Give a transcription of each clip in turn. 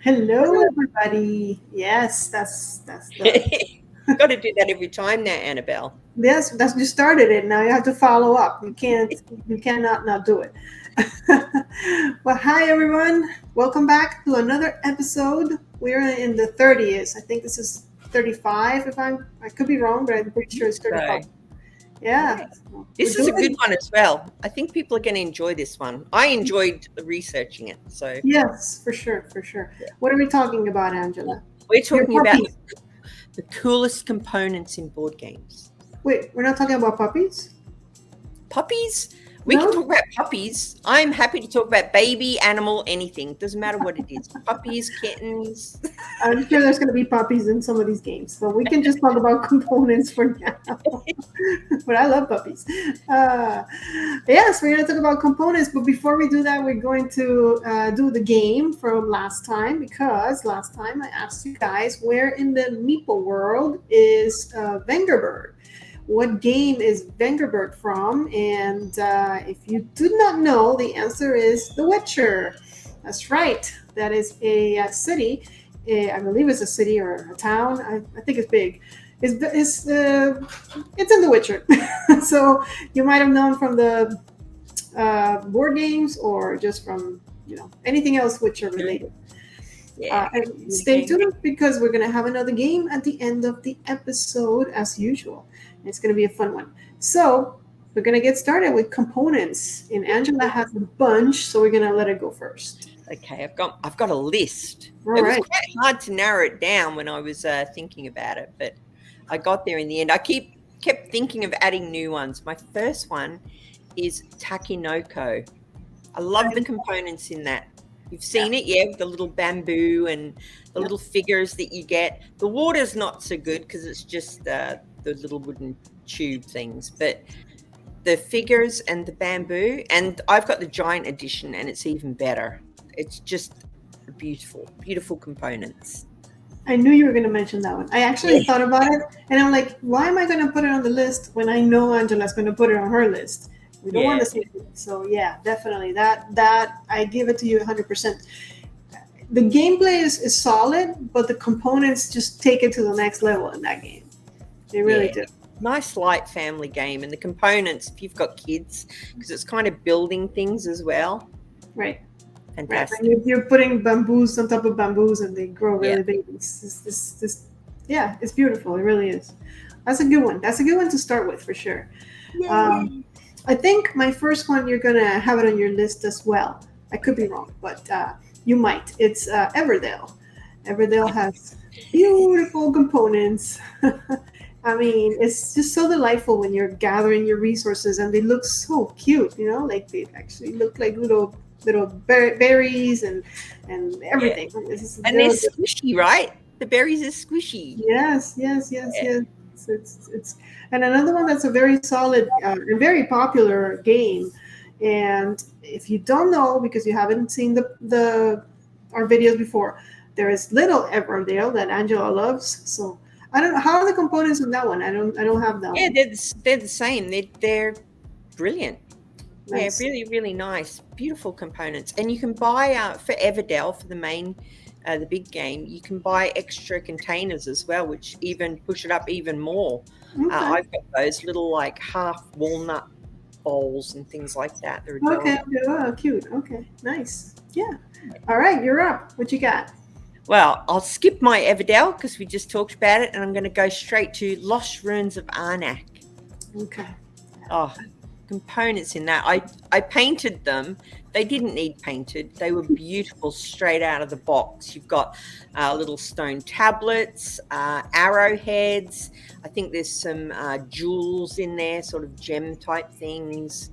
Hello, Hello. everybody. Yes, that's the Got to do that every time now, Annabelle. yes, that's you started it. Now you have to follow up. You cannot not do it. Well, hi everyone. Welcome back to another episode. We're in the 30th. I think this is 35. If I could be wrong, but I'm I pretty sure think it's 35. so. Yeah. Yeah, so we're This is a doing good it. one as well. I think people are going to enjoy this one. I enjoyed researching it. So, Yes, for sure, for sure. yeah. What are we talking about, Angela? We're Your talking about puppies. the coolest components in board games. Wait, we're not talking about puppies? Puppies? We can No? talk about puppies. I'm happy to talk about baby, animal, anything. Doesn't matter what it is. Puppies, kittens. I'm sure there's going to be puppies in some of these games, but we can just talk about components for now. But I love puppies. Uh, yes, we're going to talk about components, but before we do that, we're going to do the game from last time because last time I asked you guys where in the Meeple world is Vengerbird? What game is Vengerbird from? And if you do not know, the answer is The Witcher. That's right. That is a city. I believe it's a city or a town. I think it's big. It's in The Witcher. So you might have known from the board games or just from anything else Witcher related. Yeah. And Mini stay game. tuned because we're gonna have another game at the end of the episode as usual. It's gonna be a fun one. So we're gonna get started with components. And Angela has a bunch, so we're gonna let her go first. Okay, I've got a list. All It was right. quite hard to narrow it down when I was thinking about it, but I got there in the end. I kept thinking of adding new ones. My first one is Takinoko. I love the components in that. You've Yeah. seen it, yeah, with the little bamboo and the Yeah. little figures that you get. The water's not so good because it's just the little wooden tube things, but the figures and the bamboo, and I've got the giant edition, and it's even better. It's just beautiful, beautiful components. I knew you were gonna mention that one. I actually Yeah, thought about it, and I'm like, why am I gonna put it on the list when I know Angela's gonna put it on her list? We don't want yeah, the same thing. So yeah, definitely that I give it to you 100%. The gameplay is solid, but the components just take it to the next level in that game. They really yeah. do. Nice light family game, and the components, if you've got kids, because it's kind of building things as well. Right, right. And Fantastic. you're putting bamboos on top of bamboos, and they grow Yeah. really big. Yeah, it's beautiful. It really is. That's a good one. That's a good one to start with for sure. Um, Yay. I think my first one you're gonna have it on your list as well. I could be Okay. wrong, but you might. It's Everdale. Everdale has beautiful components. I mean, it's just so delightful when you're gathering your resources, and they look so cute. Like they actually look like little berries and Yeah. everything. And they're squishy, right? The berries are squishy. Yes, yes, yes, Yeah. yes. It's and another one that's a very solid and very popular game. And if you don't know because you haven't seen the our videos before, there is Little Everdale that Angela loves. So I don't know how are the components in that one. I don't have that Yeah, one. they're the same. They're brilliant. Yeah, Nice. really, really nice. Beautiful components. And you can buy for Everdell for the main the big game, you can buy extra containers as well, which even push it up even more. Okay. I've got those little like half walnut bowls and things like that. They're Okay. adorable. Okay. Oh, cute. Okay. Nice. Yeah. All right. You're up. What you got? Well, I'll skip my Everdell because we just talked about it, and I'm going to go straight to Lost Ruins of Arnak. Okay. Oh, components in that. I painted them. They didn't need painted. They were beautiful straight out of the box. You've got little stone tablets, arrowheads. I think there's some jewels in there, sort of gem type things.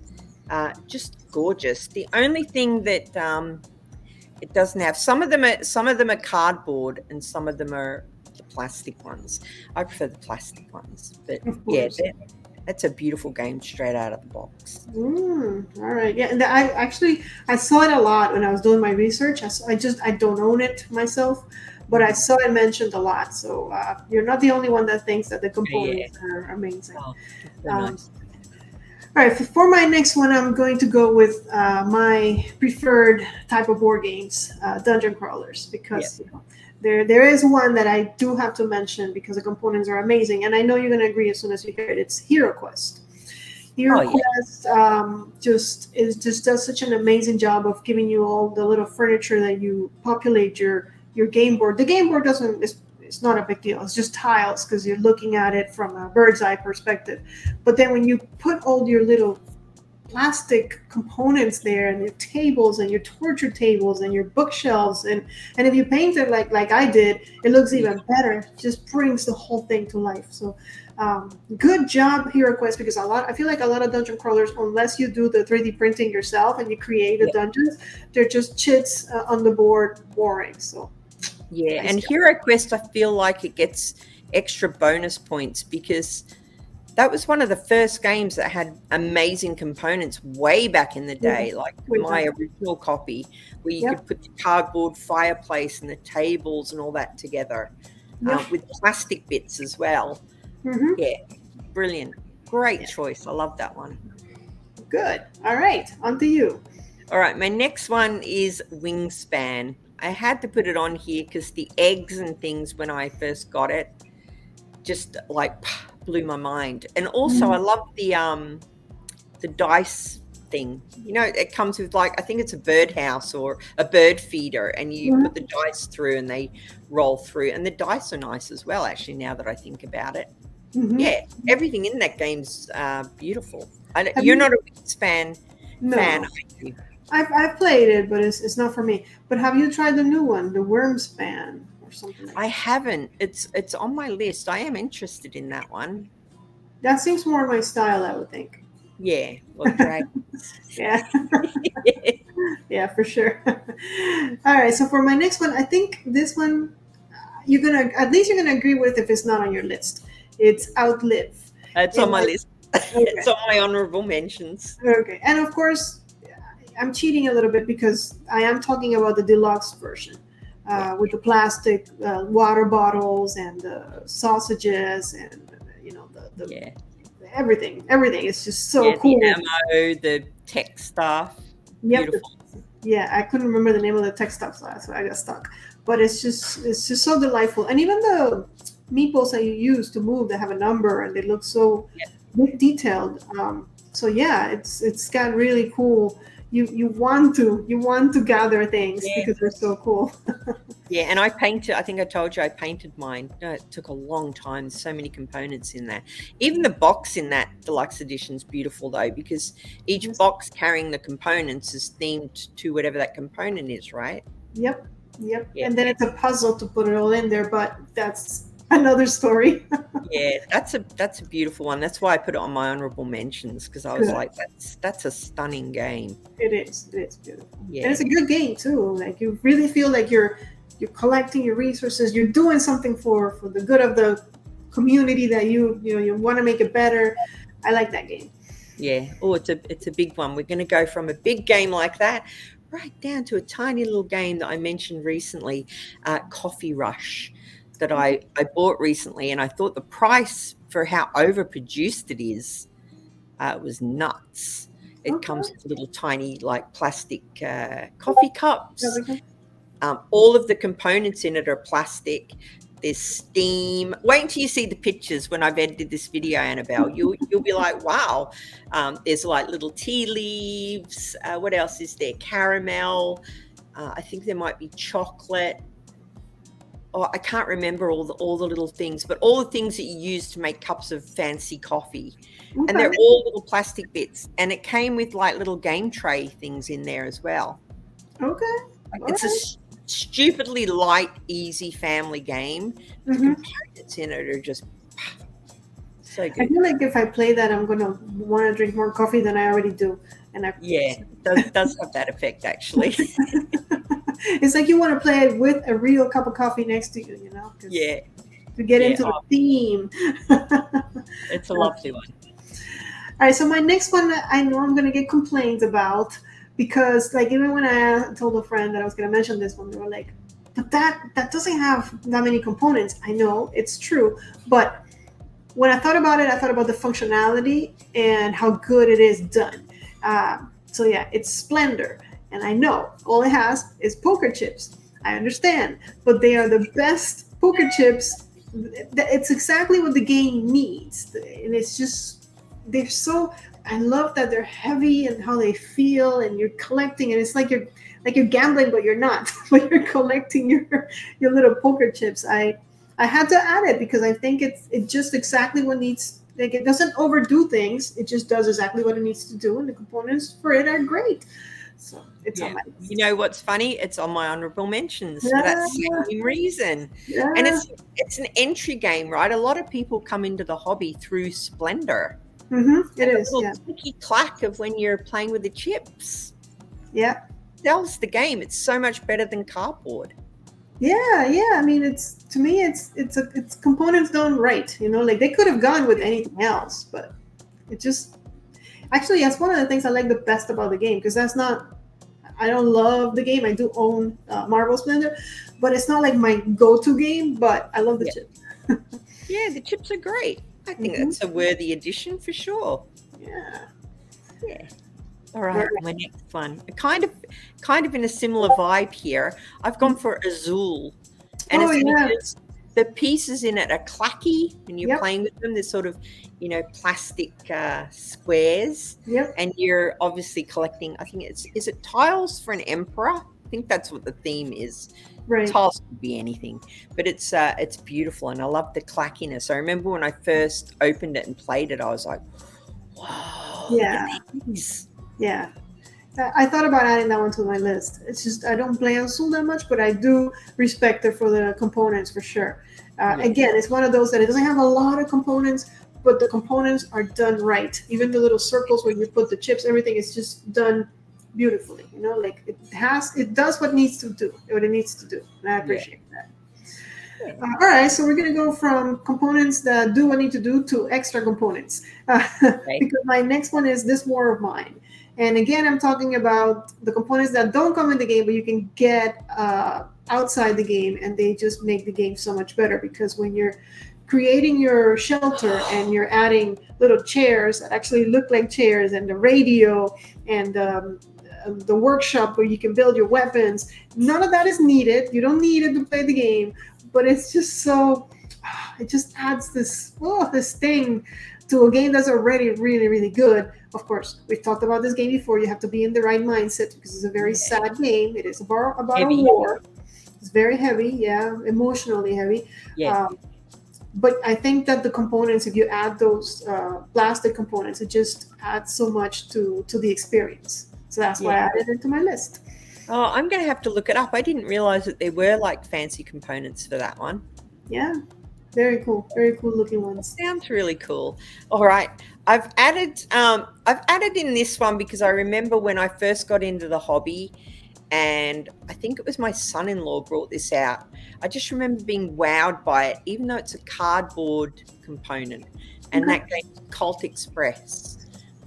Just gorgeous. The only thing that it doesn't have, some of them are cardboard and some of them are the plastic ones. I prefer the plastic ones, but Of yeah, course. that's a beautiful game straight out of the box. All right. Yeah, and I saw it a lot when I was doing my research. I don't own it myself, but I saw it mentioned a lot. So you're not the only one that thinks that the Yeah. components are amazing. Oh, so Um, nice. All right, for my next one, I'm going to go with my preferred type of board games, dungeon crawlers, Yeah. because there is one that I do have to mention because the components are amazing, and I know you're going to agree as soon as you hear it. It's Hero Quest. Oh, Hero yeah. Quest just does such an amazing job of giving you all the little furniture that you populate your game board. The game board doesn't it's not a big deal. It's just tiles because you're looking at it from a bird's eye perspective. But then when you put all your little plastic components there and your tables and your torture tables and your bookshelves and if you paint it like I did, it looks Yeah. even better. It just brings the whole thing to life. So good job, Hero Quest, because I feel like a lot of dungeon crawlers, unless you do the 3D printing yourself and you create the Yeah. dungeons, they're just chits on the board, boring. So Yeah. nice And job. Hero Quest, I feel like it gets extra bonus points because that was one of the first games that had amazing components way back in the Yeah, day, like way my back. original copy, where you could Yep, put the cardboard fireplace and the tables and all that together yep. with plastic bits as well. Hmm. Yeah, brilliant. Great Yeah, choice. I love that one. good. All right, on to you. All right, my next one is Wingspan. I had to put it on here because the eggs and things when I first got it just like blew my mind. And also I Mhm. love the dice thing. You know, it comes with like I think it's a birdhouse or a bird feeder, and you put the Mhm. dice through and they roll through. And the dice are nice as well, actually. Now that I think about it, Mhm. yeah, everything in that game's beautiful. Have You're you? not a fan, No, are you? I've played it, but it's not for me. But have you tried the new one, the Wormspan or something like I that? haven't. It's on my list. I am interested in that one. That seems more my style, I would think. Yeah, well, dragons. Yeah, yeah, for sure. All right, so for my next one, I think this one you're gonna at least you're gonna agree with if it's not on your list. It's Outlive. It's on And my I, list. It's okay, on my honorable mentions. okay, and of course I'm cheating a little bit because I am talking about the deluxe version Yeah, with the plastic water bottles and the sausages and the yeah. everything. Everything is just so Yeah, the cool. ammo, the tech stuff, Yep. beautiful. Yeah, I couldn't remember the name of the tech stuff, so that's why I got stuck. But it's just so delightful, and even the meeples that you use to move, they have a number and they look so Yeah, detailed. So yeah, it's got really cool. You want to gather things yeah, because they're so cool. yeah. And I painted. I think I told you I painted mine. No, it took a long time. So many components in there. Even the box in that deluxe edition is beautiful though, because each Yes. box carrying the components is themed to whatever that component is, right? Yep, yep. Yeah, And then it's a puzzle to put it all in there, but that's another story. yeah. That's a beautiful one. That's why I put it on my honorable mentions because I was Good. like, that's a stunning game. It is. It is beautiful, and Yeah, it's a good game too. Like you really feel like you're collecting your resources. You're doing something for the good of the community that you want to make it better. I like that game. yeah. Oh, it's a big one. We're going to go from a big game like that right down to a tiny little game that I mentioned recently, Coffee Rush, that Okay. I bought recently, and I thought the price for how overproduced it is was nuts. It comes Okay. with little tiny like plastic coffee There cups. we go. All of the components in it are plastic. There's steam. Wait until you see the pictures when I've edited this video, Annabelle. You'll be like, wow. There's like little tea leaves. What else is there? Caramel. I think there might be chocolate. Oh, I can't remember all the little things, but all the things that you use to make cups of fancy coffee. And Okay. they're all little plastic bits. And it came with like little game tray things in there as well. Okay. Like, All it's a right. stupidly light, easy family game. The Mm-hmm. components in it are just so I good. feel like if I play that, I'm gonna want to drink more coffee than I already do, and I. Yeah, it does have that effect actually. It's like you want to play it with a real cup of coffee next to you, because Yeah, to get yeah. into the Oh, theme. it's a Okay. lovely one. All right, so my next one, I know I'm gonna get complaints about because, like, even when I told a friend that I was gonna mention this one, they were like, "But that doesn't have that many components." I know it's true, but when I thought about it, I thought about the functionality and how good it is done. So yeah, it's Splendor, and I know all it has is poker chips. I understand, but they are the best poker chips. It's exactly what the game needs, and it's just they're so. I love that they're heavy and how they feel, and you're collecting, and it's like you're gambling, but you're not. But you're collecting your little poker chips. I had to add it because I think it's just exactly what needs. Like it doesn't overdo things. It just does exactly what it needs to do, and the components for it are great. So it's on Yeah. my You list. know what's funny? It's on my honorable mentions for that Yeah, same reason. And yeah. it's an entry game, right? A lot of people come into the hobby through Splendor. It And the is. little Yeah, clicky clack of when you're playing with the chips yeah, sells the game. It's so much better than cardboard. yeah, yeah. I mean, it's to me, it's components done right. You know, like they could have gone with anything else, but it just actually that's one of the things I like the best about the game because that's not. I don't love the game. I do own Marvel Splendor, but it's not like my go-to game. But I love the Yeah. chip. Yeah, the chips are great. I think Hmm. that's a worthy addition for sure. Yeah. Yeah. All All right, right. my next one. Kind of in a similar vibe here. I've gone for Azul. And Oh it's yeah. because the pieces in it are clacky when you're Yep. playing with them. They're sort of, plastic squares. Yep. And you're obviously collecting, I think is it tiles for an emperor? I think that's what the theme is. Right. Tiles could be anything, but it's beautiful, and I love the clackiness. I remember when I first opened it and played it, I was like, "Whoa, look at Yeah. these!" Yeah. I thought about adding that one to my list. It's just I don't play on Soul that much, but I do respect it for the components for sure. Yeah, Again, it's one of those that it doesn't have a lot of components, but the components are done right. Even the little circles where you put the chips, everything is just done beautifully. You know, like it does what needs to do, what it needs to do, and I yeah, appreciate that. yeah. All right, so we're gonna go from components that do what need to do to extra components, Okay. because my next one is this war of mine. And again, I'm talking about the components that don't come in the game, but you can get outside the game, and they just make the game so much better. Because when you're creating your shelter and you're adding little chairs that actually look like chairs, and the radio, and the workshop where you can build your weapons, none of that is needed. You don't need it to play the game, but it's just so it just adds this thing to a game that's already really really good. Of course, we've talked about this game before. You have to be in the right mindset because it's a very Yeah. sad game. It is about a Heavy. war. It's very heavy, yeah, emotionally heavy. Yeah. um, but I think that the components, if you add those plastic components, it just adds so much to the experience. So that's why Yeah. I added it to my list. Oh, I'm going to have to look it up. I didn't realize that there were like fancy components for that one. Yeah, very cool looking ones. Sounds really cool. All right. I've added in this one because I remember when I first got into the hobby, and I think it was my son-in-law brought this out. I just remember being wowed by it, even though it's a cardboard component. And Okay. that game is Cult Express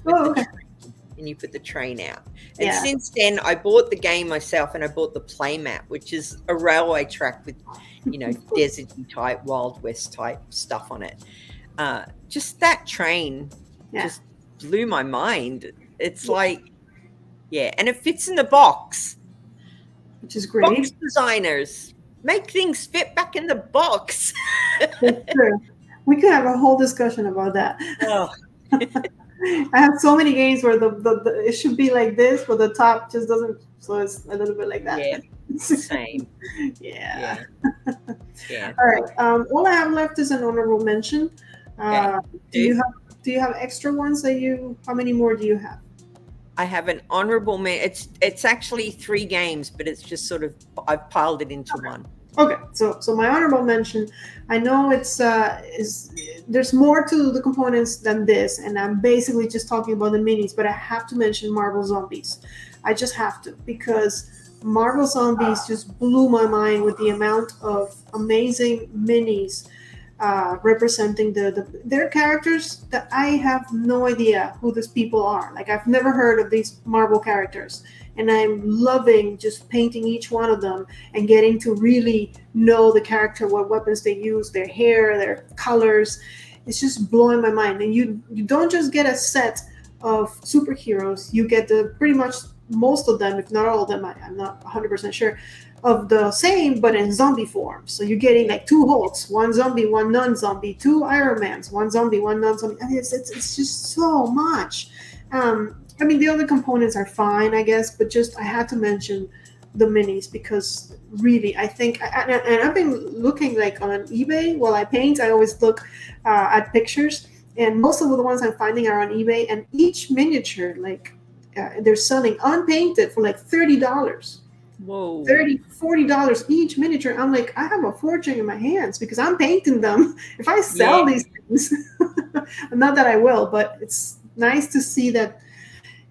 with Oh, the okay. train, and you put the train out. And Yeah. since then, I bought the game myself, and I bought the playmat, which is a railway track with, deserty type, Wild West type stuff on it. Just that train Yeah. just blew my mind. It's like, yeah, and it fits in the box. Which is Box great. designers make things fit back in the box. That's true. We could have a whole discussion about that. Oh, I have so many games where the it should be like this, but the top just doesn't. So it's a little bit like that. yeah, same. Yeah. Yeah, yeah. All right. All I have left is an honorable mention. Okay. Do you have extra ones that you? How many more do you have? I have an honorable it's actually 3 games, but it's just sort of I've piled it into one. Okay, so my honorable mention, I know it's is there's more to the components than this, and I'm basically just talking about the minis, but I have to mention Marvel Zombies. I just have to because Marvel Zombies just blew my mind with the amount of amazing minis representing their characters that I have no idea who these people are. Like I've never heard of these Marvel characters, and I'm loving just painting each one of them and getting to really know the character, what weapons they use, their hair, their colors. it's just blowing my mind. And you don't just get a set of superheroes, you get the pretty much most of them, if not all of them. I'm not 100% sure of the same, but in zombie form. So you're getting like two Hulks, one zombie, one non-zombie, two Iron Mans, one zombie, one non-zombie. I mean, it's just so much. I mean, the other components are fine, I guess, but just I had to mention the minis because really, I think, and I've been looking like on eBay while I paint. I always look at pictures, and most of the ones I'm finding are on eBay, and each miniature, like they're selling unpainted for like $30. Whoa. $30, $40 each miniature. I'm like, I have a fortune in my hands because I'm painting them. If I sell these things, not that I will, but it's nice to see that,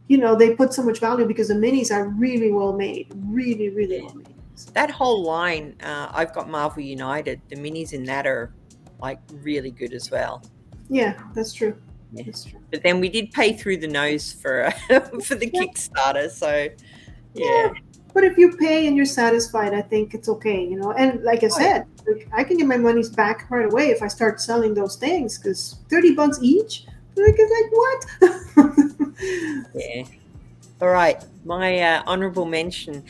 they put so much value because the minis are really well made, really, really well made. That whole line, I've got Marvel United. The minis in that are like really good as well. Yeah, that's true. Yeah. That's true. But then we did pay through the nose for for the Kickstarter, so yeah. But if you pay and you're satisfied, I think it's okay, And like I said, I can get my monies back right away if I start selling those things because $30 each. Like, what? Yeah. All right. My honorable mention,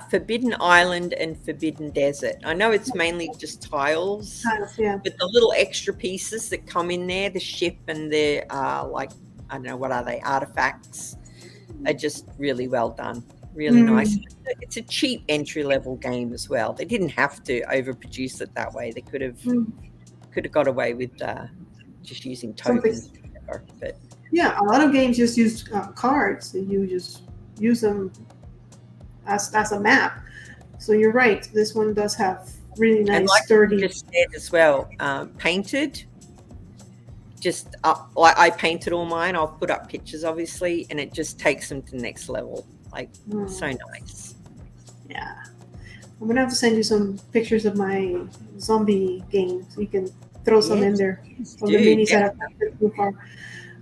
Forbidden Island and Forbidden Desert. I know it's mainly just tiles, Yeah. but the little extra pieces that come in there, the ship and the, like, I don't know, what are they, artifacts, are just really well done. Really nice. It's a cheap entry-level game as well. They didn't have to overproduce it that way. They could have got away with just using tokens. But yeah, a lot of games just use cards, and you just use them as a map. So you're right. This one does have really nice, and like sturdy. You just said as well, painted. Just like I painted all mine. I'll put up pictures, obviously, and it just takes them to the next level. Like so nice. Yeah, I'm gonna have to send you some pictures of my zombie game so you can throw some in there. Of the minis that I've painted so far.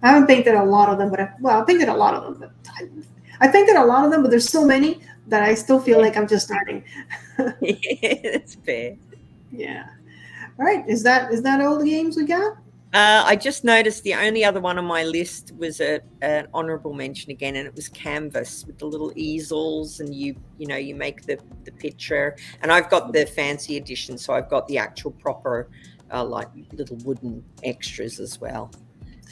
I haven't painted a lot of them, but I painted a lot of them. But I painted a lot of them, but there's so many that I still feel like I'm just starting. Yeah, that's fair. Yeah. All right. Is that all the games we got? I just noticed the only other one on my list was an honorable mention again, and it was Canvas with the little easels, and you make the picture. And I've got the fancy edition, so I've got the actual proper like little wooden extras as well.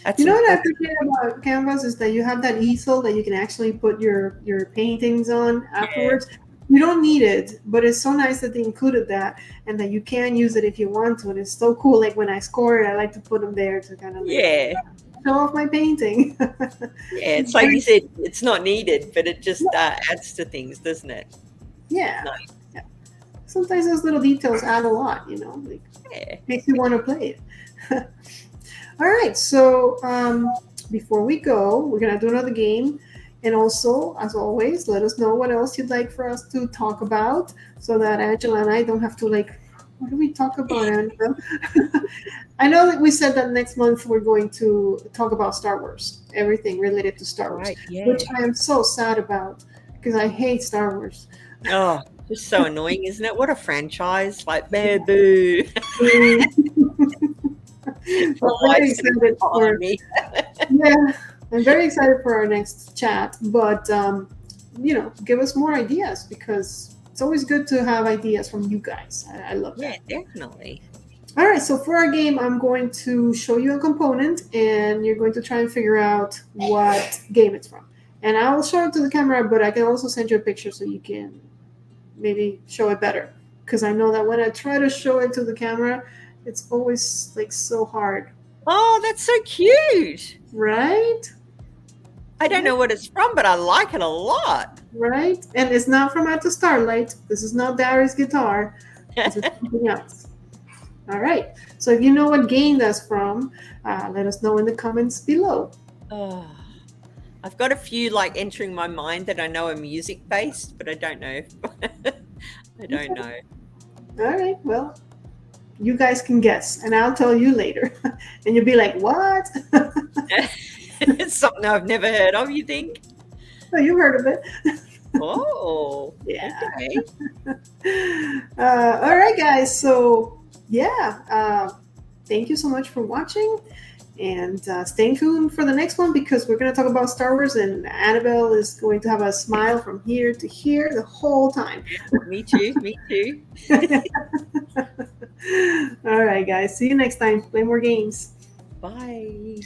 What I appreciate about Canvas is that you have that easel that you can actually put your paintings on afterwards. Yeah. You don't need it, but it's so nice that they included that and that you can use it if you want to. And it's so cool. Like when I score it, I like to put them there to kind of show off my painting. Yeah, it's like you said, it's not needed, but it just adds to things, doesn't it? Yeah. Nice. Yeah. Sometimes those little details add a lot, makes you want to play it. All right. So before we go, we're going to do another game. And also, as always, let us know what else you'd like for us to talk about so that Angela and I don't have to what do we talk about, Angela? I know that we said that next month we're going to talk about Star Wars, everything related to Star Wars, which I am so sad about because I hate Star Wars. Oh, just so annoying, isn't it? What a franchise. Like, boo. I'm very excited for our next chat, but give us more ideas because it's always good to have ideas from you guys. I love that. Yeah, definitely. All right, so for our game, I'm going to show you a component, and you're going to try and figure out what game it's from. And I will show it to the camera, but I can also send you a picture so you can maybe show it better. Because I know that when I try to show it to the camera, it's always so hard. Oh, that's so cute. Right? I don't know what it's from, but I like it a lot. Right? And it's not from At the Starlight. This is not Barry's guitar. This is something else. All right. So if you know what game that's from, let us know in the comments below. Oh, I've got a few entering my mind that I know are music based, but I don't know. I don't know. All right. Well, you guys can guess, and I'll tell you later. And you'll be like, what? It's something I've never heard of, you think? Oh, you heard of it. Oh, yeah. Okay. All right, guys. So, yeah. thank you so much for watching. And stay tuned for the next one because we're going to talk about Star Wars, and Annabelle is going to have a smile from here to here the whole time. Me too. Me too. All right, guys. See you next time. Play more games. Bye.